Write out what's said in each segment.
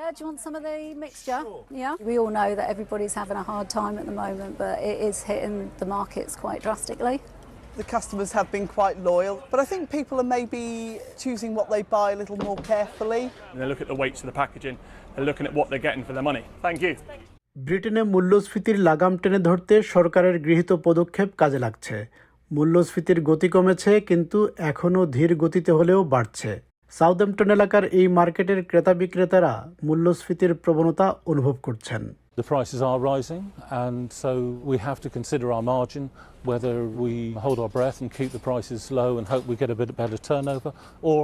Do you want some of the mixture? Sure. Yeah. We all know that everybody's having a hard time at the moment, but it is hitting the markets quite drastically. The customers have been quite loyal, but I think people are maybe choosing what they buy a little more carefully. They look at the weights of the packaging, they're looking at what they're getting for their money. Thank you. ব্রিটেনে মূল্যস্ফীতির লাগাম টেনে ধরতে সরকারের গৃহীত পদক্ষেপ কাজে লাগছে। মূল্যস্ফীতির গতি কমেছে, কিন্তু এখনও ধীর গতিতে হলেও বাড়ছে। সাউদাম্পটন এলাকার এই মার্কেটের ক্রেতা বিক্রেতারা মূল্যস্ফীতির প্রবণতা অনুভব করছেন। The prices are rising, and so we have to consider our margin, whether we hold our breath and keep the prices low and hope we get a bit better turnover, or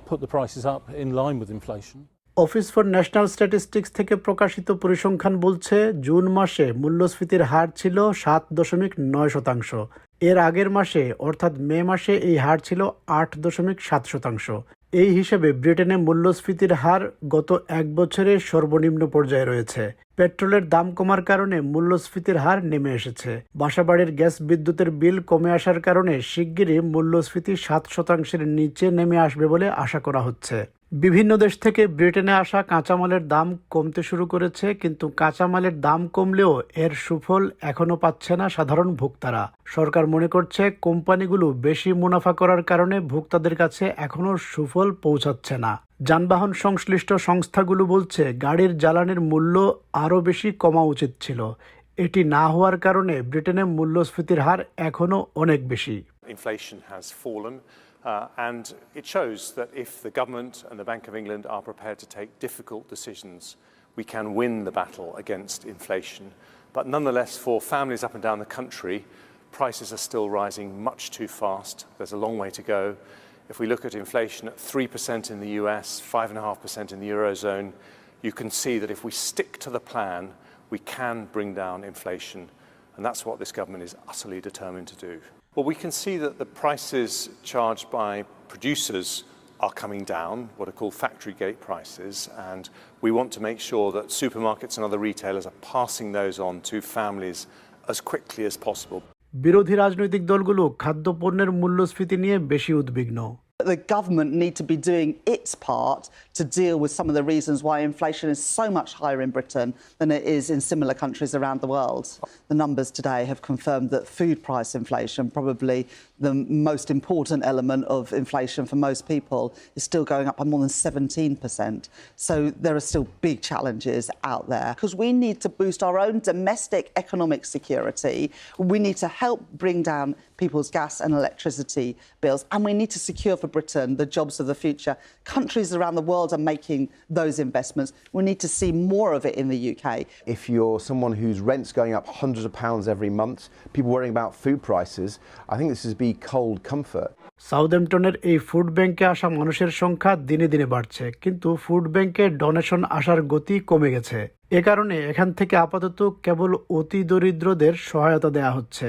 put the prices up in line with inflation. Office for national statistics থেকে প্রকাশিত পরিসংখ্যান বলছে, June মাসে মূল্যস্ফীতির হার ছিল 7.9%। এর আগের মাসে অর্থাৎ মে মাসে এই হার ছিল 8.7%। এই হিসেবে ব্রিটেনে মূল্যস্ফীতির হার গত এক বছরে সর্বনিম্ন পর্যায়ে রয়েছে। পেট্রোলের দাম কমার কারণে মূল্যস্ফীতির হার নেমে এসেছে। বাসাবাড়ির গ্যাস বিদ্যুতের বিল কমে আসার কারণে শিগগিরই মূল্যস্ফীতি 7%-এর নিচে নেমে আসবে বলে আশা করা হচ্ছে। বিভিন্ন দেশ থেকে ব্রিটেনে আসা কাঁচামালের দাম কমতে শুরু করেছে, কিন্তু কাঁচামালের দাম কমলেও এর সুফল এখনও পাচ্ছে না সাধারণ ভোক্তারা। সরকার মনে করছে কোম্পানিগুলো বেশি মুনাফা করার কারণে ভোক্তাদের কাছে এখনও সুফল পৌঁছাচ্ছে না। যানবাহন সংশ্লিষ্ট সংস্থাগুলো বলছে, গাড়ির জ্বালানির মূল্য আরও বেশি কমা উচিত ছিল। এটি না হওয়ার কারণে ব্রিটেনে মূল্যস্ফীতির হার এখনও অনেক বেশি। Inflation has fallen. And it shows that if the government and the Bank of England are prepared to take difficult decisions, we can win the battle against inflation. But nonetheless, for families up and down the country, prices are still rising much too fast. There's a long way to go. If we look at inflation at 3% in the US, 5.5% in the Eurozone, you can see that if we stick to the plan, we can bring down inflation. And that's what this government is utterly determined to do. Well, we can see that the prices charged by producers are coming down, what are called factory gate prices, and we want to make sure that supermarkets and other retailers are passing those on to families as quickly as possible. বিরোধী রাজনৈতিক দলগুলো খাদ্যপণ্যের মূল্যস্ফীতি নিয়ে বেশি উদ্বিগ্ন। The government need to be doing its part to deal with some of the reasons why inflation is so much higher in Britain than it is in similar countries around the world. The numbers today have confirmed that food price inflation, probably the most important element of inflation for most people, is still going up by more than 17%. So there are still big challenges out there. Because we need to boost our own domestic economic security, we need to help bring down people's gas and electricity bills, and we need to secure for Britain the jobs of the future. Countries around the world are making those investments. We need to see more of it in the UK. If you're someone whose rent's going up hundreds of pounds every month, people worrying about food prices, I think this is be cold comfort. সাউদাম্পটনের এই food ব্যাংকে আসা মানুষের সংখ্যা দিনে দিনে বাড়ছে, কিন্তু food ব্যাংকে ডোনেশন আসার গতি কমে গেছে। এ কারণে এখান থেকে আপাতত কেবল অতি দরিদ্রদের সহায়তা দেওয়া হচ্ছে।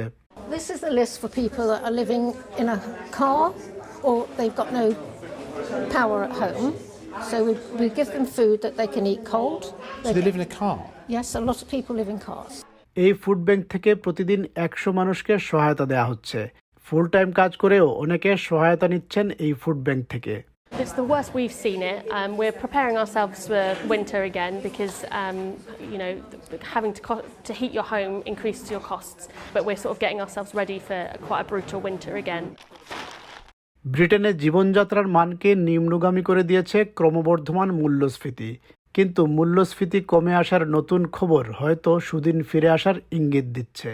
This is a list for people that are living in a car or they've got no power at home. So we give them food that they can eat cold. So they live in a car? Yes, a lot of people live in cars. এই food bank থেকে প্রতিদিন 100 মানুষকে সহায়তা দেওয়া হচ্ছে। Full time কাজ করেও অনেকে সহায়তা নিচ্ছেন এই ফুড ব্যাংক থেকে। It's the worst we've seen it. We're preparing ourselves for winter again because, having to heat your home increases your costs. But we're sort of getting ourselves ready for quite a brutal winter again. ব্রিটেনে জীবনযাত্রার মানকে নিম্নগামী করে দিয়েছে ক্রমবর্ধমান মূল্যস্ফীতি। কিন্তু মূল্যস্ফীতি কমে আসার নতুন খবর হয়তো সুদিন ফিরে আসার ইঙ্গিত দিচ্ছে।